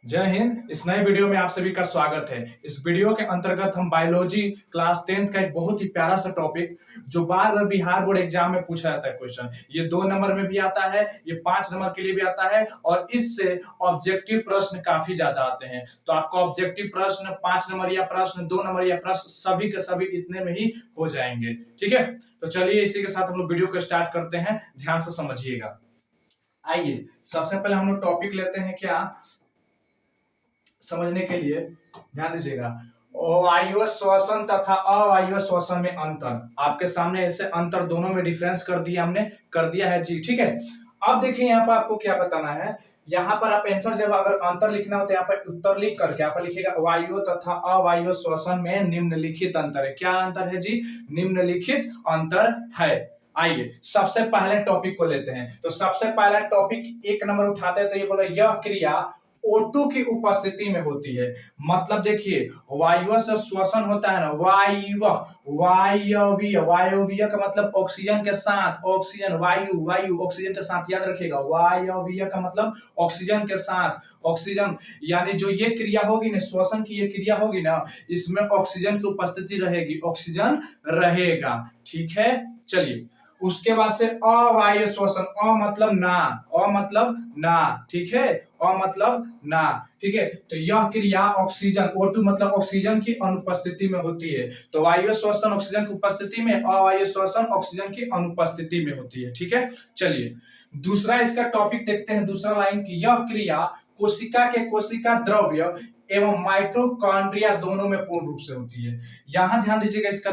जय हिंद। इस नए वीडियो में आप सभी का स्वागत है। इस वीडियो के अंतर्गत हम बायोलॉजी क्लास 10th का एक बहुत ही प्यारा सा टॉपिक जो बार बार बिहार बोर्ड एग्जाम में पूछा जाता है क्वेश्चन, ये 2 नंबर में भी आता है, ये 5 नंबर के लिए भी आता है और इससे ऑब्जेक्टिव प्रश्न काफी ज्यादा आते हैं। तो आपका ऑब्जेक्टिव प्रश्न 5 नंबर या प्रश्न 2 नंबर या प्रश्न सभी के सभी इतने में ही हो जाएंगे। ठीक है, तो चलिए इसी के साथ हम लोग वीडियो को स्टार्ट करते हैं, ध्यान से समझिएगा। आइए सबसे पहले हम लोग टॉपिक लेते हैं क्या समझने के लिए, ध्यान दीजिएगा। वायु श्वसन तथा अवायु श्वसन में अंतर, आपके सामने ऐसे अंतर दोनों में डिफरेंस कर दिया हमने, कर दिया है जी। ठीक है, अब देखिए यहाँ पर आपको क्या बताना है। यहाँ पर आप आंसर जब अगर अंतर लिखना हो तो यहाँ पर उत्तर लिख करके आप लिखिएगा वायु तथा अवायु श्वसन में निम्नलिखित अंतर है। क्या अंतर है जी? निम्नलिखित अंतर है। आइए सबसे पहले टॉपिक को लेते हैं। तो सबसे पहला टॉपिक 1 नंबर उठाते हैं तो ये बोला यह क्रिया O2 की उपस्थिति में होती है। मतलब देखिए वायु से श्वसन होता है ना, वायवीय, वायवीय का मतलब ऑक्सीजन के साथ, ऑक्सीजन वायु, वायु ऑक्सीजन के साथ, याद रखिएगा वायवीय का मतलब ऑक्सीजन के साथ, ऑक्सीजन यानी जो ये क्रिया होगी ना, श्वसन की ये क्रिया होगी ना, इसमें ऑक्सीजन की उपस्थिति रहेगी, ऑक्सीजन रहेगा। ठीक है, चलिए उसके बाद से अवायु श्वसन, अ मतलब ना, अ मतलब ना, ठीक है, अ मतलब ना, ठीक है। तो यह क्रिया ऑक्सीजन O2 मतलब ऑक्सीजन की अनुपस्थिति में होती है। तो वायु श्वसन ऑक्सीजन की उपस्थिति में, अवायु श्वसन ऑक्सीजन की अनुपस्थिति में होती है। ठीक है, चलिए दूसरा इसका टॉपिक देखते हैं। दूसरा लाइन की यह क्रिया कोशिका के कोशिका द्रव्य एवं माइटोकॉन्ड्रिया दोनों में पूर्ण रूप से होती है। यहां ध्यान दीजिएगा, इसका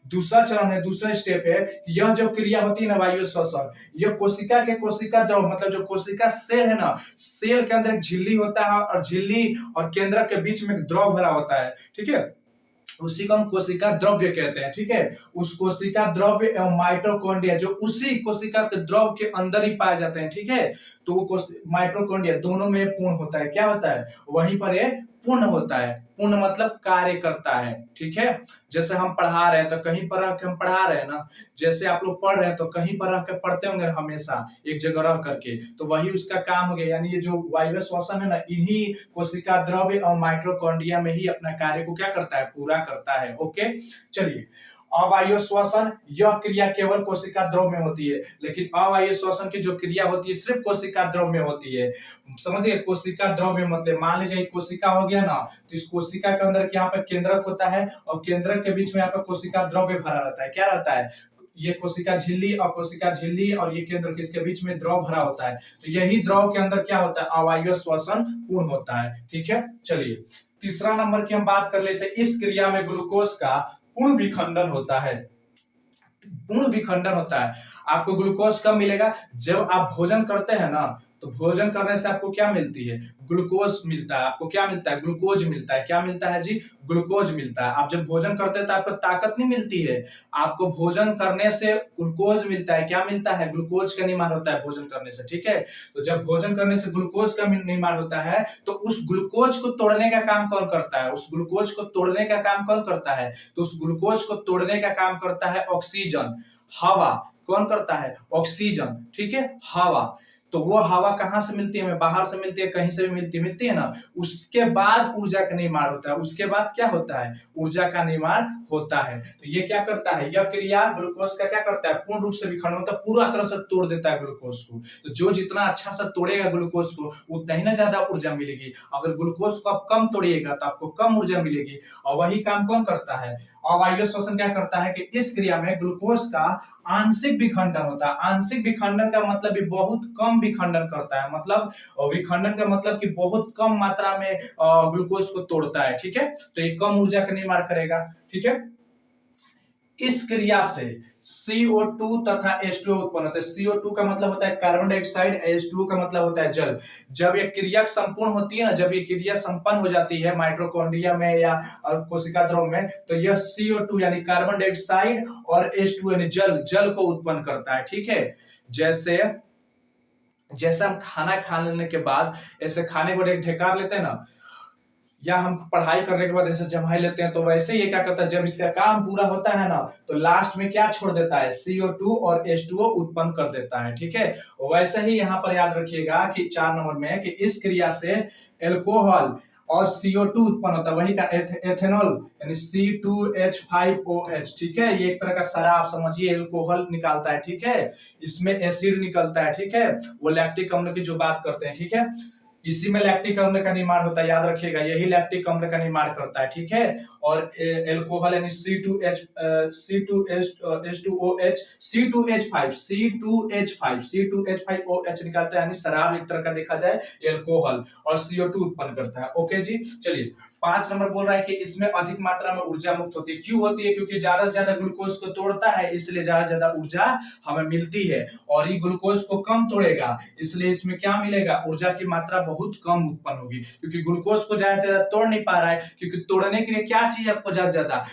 दूसरा चरण है, दूसरा स्टेप है। यह जो क्रिया होती है ना वायु श्वसन, यह कोशिका के कोशिका द्रव मतलब जो कोशिका सेल है ना, सेल के अंदर एक झिल्ली होता है और झिल्ली और केंद्रक के बीच में द्रव भरा होता है। ठीक है, उसी को हम कोशिका द्रव्य कहते हैं। ठीक है, उस कोशिका द्रव्य एवं माइटोकॉन्ड्रिया जो उसी कोशिका के द्रव के अंदर ही पाए जाते हैं। ठीक है, तो वो माइटोकॉन्ड्रिया दोनों में पूर्ण होता है। क्या होता है? वहीं पर ये पूर्ण होता है। पूर्ण मतलब कार्य करता है। ठीक है, जैसे हम पढ़ा रहे हैं तो कहीं पर रह के हम पढ़ा रहे हैं ना, जैसे आप लोग पढ़ रहे हैं तो कहीं पर रह के पढ़ते होंगे हमेशा एक जगह रह करके, तो वही उसका काम हो गया। यानी ये जो वायु श्वसन है ना, इन्हीं कोशिका द्रव्य और माइटोकॉन्ड्रिया में ही अपना कार्य को क्या करता है? पूरा करता है। ओके, चलिए अवायु श्वसन, यह क्रिया केवल कोशिका द्रव में होती है, लेकिन अवायु श्वसन की जो क्रिया होती है सिर्फ कोशिका द्रव में होती है। समझिए, कोशिका द्रव में मतलब मान लीजिए कोशिका हो गया ना, तो इस कोशिका के अंदर यहाँ पे केंद्रक होता है और केंद्रक के बीच में यहाँ पे कोशिका द्रव्य भरा रहता है। क्या रहता है? ये कोशिका झिल्ली और कोशिका झिल्ली और ये केंद्र किसके बीच में द्रव भरा होता है। तो यही द्रव के अंदर क्या होता है? अवायु श्वसन पूर्ण होता है। ठीक है, चलिए तीसरा नंबर की हम बात कर लेते हैं। इस क्रिया में ग्लूकोज का पूर्ण विखंडन होता है। पूर्ण विखंडन होता है। आपको ग्लूकोज कब मिलेगा? जब आप भोजन करते हैं ना, तो भोजन करने से आपको क्या मिलती है? ग्लूकोज मिलता है। आपको क्या मिलता है? ग्लूकोज मिलता है। क्या मिलता है जी? ग्लूकोज मिलता है। आप जब भोजन करते हैं तो आपको ताकत नहीं मिलती है, आपको भोजन करने से ग्लूकोज मिलता है। क्या मिलता है? ग्लूकोज का निर्माण होता है भोजन करने से। ठीक है, तो जब भोजन करने से ग्लूकोज का निर्माण होता है तो उस ग्लूकोज को तोड़ने का काम कौन करता है? उस ग्लूकोज को तोड़ने का काम कौन करता है? तो उस ग्लूकोज को तोड़ने का काम करता है ऑक्सीजन, हवा। कौन करता है? ऑक्सीजन। ठीक है, हवा। तो वो हवा कहां से मिलती है? हमें बाहर से मिलती है, कहीं से भी मिलती है ना। उसके बाद ऊर्जा का निर्माण होता है। उसके बाद क्या होता है? ऊर्जा का निर्माण होता है। तो ये क्या करता है? यह क्रिया ग्लूकोज का क्या करता है? पूर्ण रूप से विखंडन, मतलब पूरा तरह से तोड़ देता है ग्लूकोज को। तो जो जितना अच्छा से तोड़ेगा ग्लूकोज को, उतना ही ना ज्यादा ऊर्जा मिलेगी। अगर ग्लूकोज को आप कम तोड़िएगा तो आपको कम ऊर्जा मिलेगी। और वही काम कौन करता है? अवायु श्वसन क्या करता है कि इस क्रिया में ग्लूकोज का आंशिक विखंडन होता है। आंशिक विखंडन का मतलब भी बहुत कम विखंडन करता है, मतलब विखंडन का मतलब कि बहुत कम मात्रा में ग्लूकोज को तोड़ता है। ठीक है, तो ये कम ऊर्जा का निर्माण करेगा। ठीक है, इस क्रिया से CO2 तथा H2O उत्पन्न होता है। CO2 का मतलब होता है कार्बन डाइऑक्साइड, H2O का मतलब होता है जल। जब ये क्रिया संपूर्ण होती है ना, जब ये क्रिया संपन्न हो जाती है माइटोकॉन्ड्रिया में या कोशिका द्रव में, तो यह CO2 यानी कार्बन डाइऑक्साइड और H2O यानी जल को उत्पन्न करता है। ठीक है, जैसे जैसे हम खाना खा लेने के बाद ऐसे खाने को ढेकार लेते हैं ना, या हम पढ़ाई करने के बाद ऐसे जमा लेते हैं, तो वैसे ये क्या करता है, जब इसका काम पूरा होता है ना तो लास्ट में क्या छोड़ देता है, CO2 और H2O उत्पन्न कर देता है। ठीक है, वैसे ही यहाँ पर याद रखिएगा कि 4 नंबर में कि इस क्रिया से एल्कोहल और CO2 उत्पन्न होता है, वही का एथेनॉल यानी C2H5OH। ठीक है, ये एक तरह का शराब समझिए, एल्कोहल निकालता है। ठीक है, इसमें एसिड निकलता है। ठीक है, वो लैक्टिक अम्ल की जो बात करते हैं। ठीक है, इसी में लैक्टिक अम्ल का निर्माण होता है, याद रखिएगा, यही लैक्टिक अम्ल का निर्माण करता है। ठीक है, और एल्कोहल यानी C2H5OH निकलता है, यानी शराब एक तरह का देखा जाए एल्कोहल, और CO2 उत्पन्न करता है। ओके जी, चलिए 5 नंबर बोल रहा है कि इसमें अधिक मात्रा में ऊर्जा मुक्त होती है। क्यों होती है? क्योंकि ज्यादा से ज्यादा ग्लूकोज को तोड़ता है, इसलिए ज्यादा से ज्यादा ऊर्जा हमें मिलती है। और ये ग्लूकोज को कम तोड़ेगा, इसलिए इसमें क्या मिलेगा, ऊर्जा की मात्रा बहुत कम उत्पन्न होगी, क्योंकि ग्लूकोज को ज्यादा से ज्यादा तोड़ नहीं पा रहा है। क्योंकि तोड़ने के लिए क्या चाहिए आपको, ज्यादा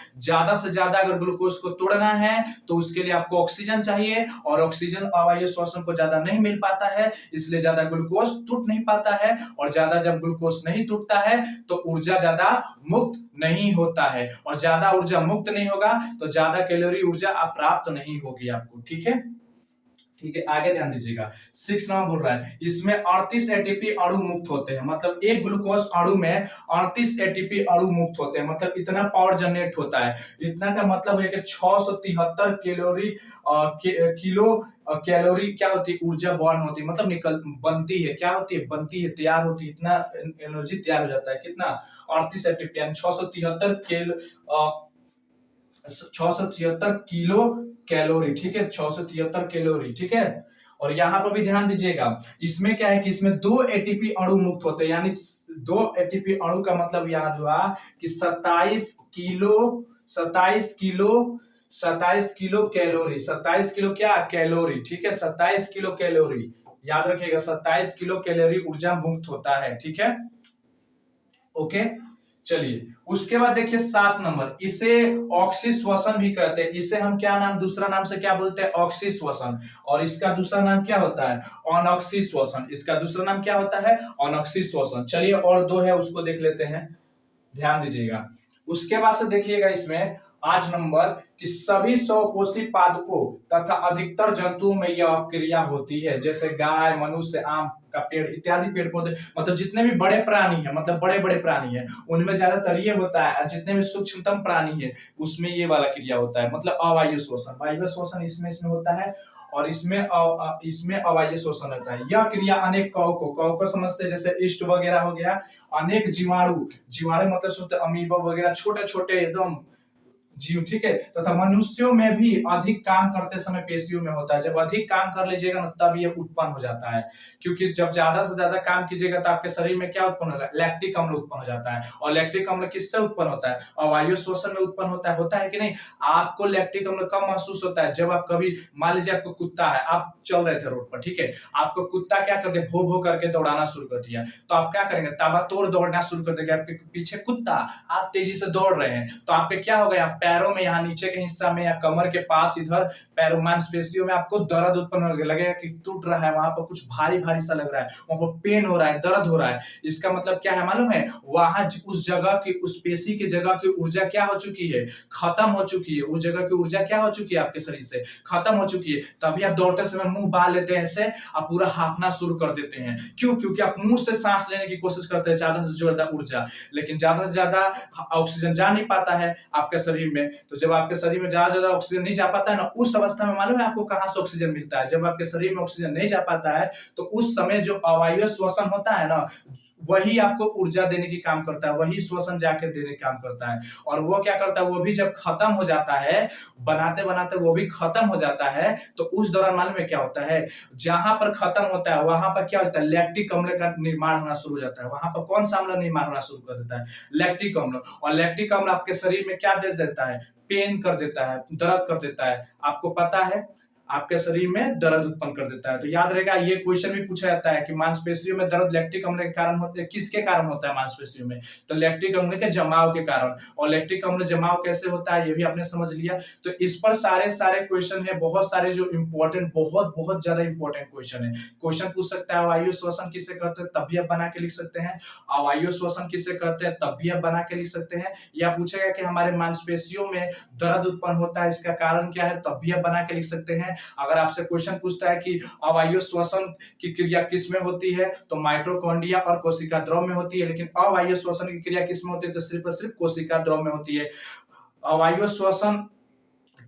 से ज्यादा अगर ग्लूकोज को तोड़ना है तो उसके लिए आपको ऑक्सीजन चाहिए, और ऑक्सीजन अवायवीय श्वसन को ज्यादा नहीं मिल पाता है, इसलिए ज्यादा ग्लूकोज टूट नहीं पाता है। और ज्यादा जब ग्लूकोज नहीं टूटता है तो ऊर्जा ज्यादा मुक्त नहीं होता है, और ज्यादा ऊर्जा मुक्त नहीं होगा तो ज्यादा कैलोरी ऊर्जा प्राप्त नहीं होगी आपको। ठीक है, ठीक है, आगे ध्यान दीजिएगा। 6 नंबर बोल रहा है इसमें 38 एटीपी अणु मुक्त होते हैं, मतलब एक ग्लूकोज अणु में 38 एटीपी अणु मुक्त होते हैं, मतलब इतना पावर जनरेट होता है। इतना का मतलब है कि 673 कैलोरी किलो कैलोरी क्या होती है, ऊर्जा बर्न होती है, मतलब निकल बनती है, क्या होती है, बनती है, तैयार होती है, इतना एनर्जी तैयार हो जाता है। कितना, 38 एटीपी यानी 673 किलो कैलोरी। ठीक है, 673 कैलोरी। ठीक है, और यहां पर भी ध्यान दीजिएगा, इसमें क्या है कि इसमें 2 एटीपी अणु मुक्त होते हैं, यानी 2 एटीपी अणु का मतलब याद हुआ कि 27 किलो कैलोरी, 27 किलो क्या कैलोरी। ठीक है, 27 किलो कैलोरी, याद रखिएगा, 27 किलो कैलोरी ऊर्जा मुक्त होता है। ठीक है, ओके, चलिए उसके बाद देखिए 7 नंबर, इसे ऑक्सीश्वसन भी कहते हैं। इसे हम क्या नाम, दूसरा नाम से क्या बोलते हैं, ऑक्सीश्वसन। और इसका दूसरा नाम क्या होता है, अनऑक्सीश्वसन। इसका दूसरा नाम क्या होता है, अनऑक्सीश्वसन। चलिए और 2 है, उसको देख लेते हैं, ध्यान दीजिएगा। उसके बाद से देखिएगा इसमें 8 नंबर कि सभी स्वकोषी पादपों तथा अधिकतर जंतुओं में यह क्रिया होती है, जैसे गाय, मनुष्य, आम का पेड़ इत्यादि पेड़ पौधे, मतलब जितने भी बड़े प्राणी हैं, मतलब बड़े बड़े प्राणी हैं, उनमें ज्यादातर ये होता है। जितने भी सूक्ष्मतम प्राणी है उसमें ये वाला क्रिया होता है, मतलब अवायु श्वसन। वायु श्वसन इसमें होता है, और इसमें अवायवीय श्वसन होता है। यह क्रिया अनेक कवकों को समझते हैं, जैसे ईस्ट वगैरह हो गया, अनेक जीवाणु मतलब सोचते अमीबा वगैरह, छोटे छोटे एकदम जीव। ठीक है, तथा मनुष्यों में भी अधिक काम करते समय पेशियों में होता है। जब अधिक काम कर लीजिएगा ना तब ये उत्पन्न हो जाता है, क्योंकि जब ज्यादा से ज्यादा काम कीजिएगा तो आपके शरीर में क्या उत्पन्न होगा, लैक्टिक अम्ल उत्पन्न हो जाता है। और लैक्टिक अम्ल किससे उत्पन्न होता है, अवायवीय श्वसन में उत्पन्न होता है कि नहीं। आपको लैक्टिक अम्ल कब महसूस होता है, जब आप कभी, मान लीजिए आपको कुत्ता है, आप चल रहे थे रोड पर, ठीक है, आपको कुत्ता क्या करते, भो भो करके दौड़ाना शुरू कर दिया, तो आप क्या करेंगे, ताबड़तोड़ दौड़ना शुरू कर देंगे। आपके पीछे कुत्ता, आप तेजी से दौड़ रहे हैं, तो आपके क्या होगा, पैरों में, यहाँ नीचे के हिस्सा में या कमर के पास इधर पैरों मांसपेशियों में आपको दर्द उत्पन्न होने लगेगा कि टूट रहा है, वहां पर कुछ भारी भारी सा लग रहा है, वहां पर पेन हो रहा है, दर्द हो रहा है। इसका मतलब क्या है मालूम है, वहां उस जगह की, उस पेशी की जगह की ऊर्जा क्या हो चुकी है, खत्म हो चुकी है। उस जगह की ऊर्जा क्या हो चुकी है, आपके शरीर से खत्म हो चुकी है। तभी आप दौड़ते समय मुंह बांध लेते हैं, ऐसे आप पूरा हाँफना शुरू कर देते हैं। क्यों? क्योंकि आप मुंह से सांस लेने की कोशिश करते हैं, ज्यादा से ज्यादा ऊर्जा, लेकिन ज्यादा से ज्यादा ऑक्सीजन जा नहीं पाता है आपके शरीर में। तो जब आपके शरीर में ज्यादा ज्यादा ऑक्सीजन नहीं जा पाता है ना, उस अवस्था में मालूम है आपको कहां से ऑक्सीजन मिलता है, जब आपके शरीर में ऑक्सीजन नहीं जा पाता है तो उस समय जो अवायवीय श्वसन होता है ना, वही आपको ऊर्जा देने की काम करता है, वही श्वसन जाके देने का काम करता है। और वो क्या करता है, वो भी जब खत्म हो जाता है, बनाते बनाते वो भी खत्म हो जाता है, तो उस दौरान मालूम है क्या होता है, जहां पर खत्म होता है वहां पर क्या होता है, लैक्टिक अम्ल का निर्माण होना शुरू हो जाता है। वहां पर कौन सा अम्ल निर्माण होना शुरू कर देता है, लैक्टिक अम्ल। और लैक्टिक अम्ल आपके शरीर में क्या दे देता है, पेन कर देता है, दर्द कर देता है। आपको पता है आपके शरीर में दर्द उत्पन्न कर देता है। तो याद रहेगा, ये क्वेश्चन भी पूछा जाता है कि मांसपेशियों में दर्द लैक्टिक अम्ल के कारण होते हैं, किसके कारण होता है मांसपेशियों में? तो लैक्टिक अम्ल के जमाव के कारण। और लैक्टिक अम्ल जमाव कैसे होता है ये भी आपने समझ लिया। तो इस पर सारे सारे क्वेश्चन है, बहुत सारे जो इंपॉर्टेंट, बहुत बहुत ज्यादा इंपॉर्टेंट क्वेश्चन है। क्वेश्चन पूछ सकता है अवायु श्वसन किसे कहते हैं, तब भी आप बना के लिख सकते हैं। अवायु श्वसन किसे कहते हैं, तब भी आप बना के लिख सकते हैं। या पूछेगा कि हमारे मांसपेशियों में दर्द उत्पन्न होता है, इसका कारण क्या है, तब भी आप बना के लिख सकते हैं। अगर आपसे क्वेश्चन पूछता है कि अवायु श्वसन की क्रिया किस में होती है, तो माइटोकॉन्ड्रिया और कोशिका द्रव में होती है। लेकिन अवायु श्वसन की क्रिया किस में होती है, तो सिर्फ और सिर्फ कोशिका द्रव में होती है। अवायु श्वसन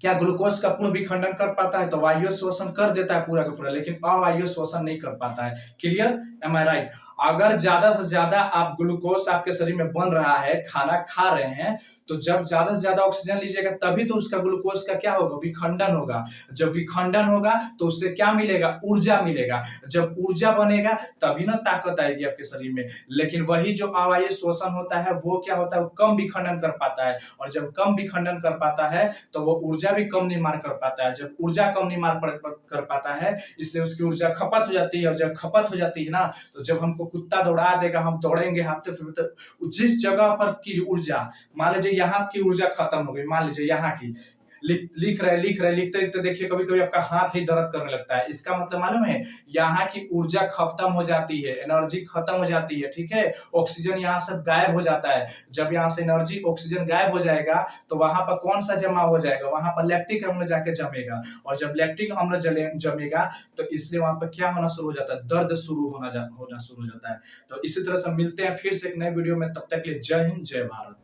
क्या ग्लूकोज का पूर्ण विखंडन कर पाता है, तो वायु श्वसन कर देता है पूरा का पूरा, लेकिन अवायु श्वसन नहीं कर पाता है। क्लियर, एम आई राइट? अगर ज्यादा से ज्यादा आप ग्लूकोज आपके शरीर में बन रहा है, खाना खा रहे हैं, तो जब ज्यादा से ज्यादा ऑक्सीजन लीजिएगा तभी तो उसका ग्लूकोज का क्या होगा, विखंडन होगा। जब विखंडन होगा तो उससे क्या मिलेगा, ऊर्जा मिलेगा। जब ऊर्जा बनेगा तभी ना ताकत आएगी आपके शरीर में। लेकिन वही जो अवायु श्वसन होता है वो क्या होता है, वो कम विखंडन कर पाता है। और जब कम विखंडन कर पाता है तो वो ऊर्जा भी कम निर्माण कर पाता है। जब ऊर्जा कम निर्माण कर पाता है, इसलिए उसकी ऊर्जा खपत हो जाती है। और जब खपत हो जाती है ना, तो जब हमको कुत्ता दौड़ा देगा, हम दौड़ेंगे हाथते फिरते, जिस जगह पर की ऊर्जा, मान लीजिए यहाँ की ऊर्जा खत्म हो गई, मान लीजिए यहाँ की, लिख रहे लिखते लिखते देखिए कभी कभी आपका हाथ ही दर्द करने लगता है। इसका मतलब मालूम है, यहाँ की ऊर्जा खत्म हो जाती है, एनर्जी खत्म हो जाती है। ठीक है, ऑक्सीजन यहाँ से गायब हो जाता है। जब यहाँ से एनर्जी ऑक्सीजन गायब हो जाएगा तो वहां पर कौन सा जमा हो जाएगा, वहां पर लैक्टिक अम्ल जाके जमेगा। और जब लैक्टिक अम्ल जमेगा तो इसलिए वहां पर क्या होना शुरू हो जाता है, दर्द शुरू होना शुरू हो जाता है। तो इसी तरह से मिलते हैं फिर से एक नए वीडियो में, तब तक के लिए जय हिंद, जय भारत।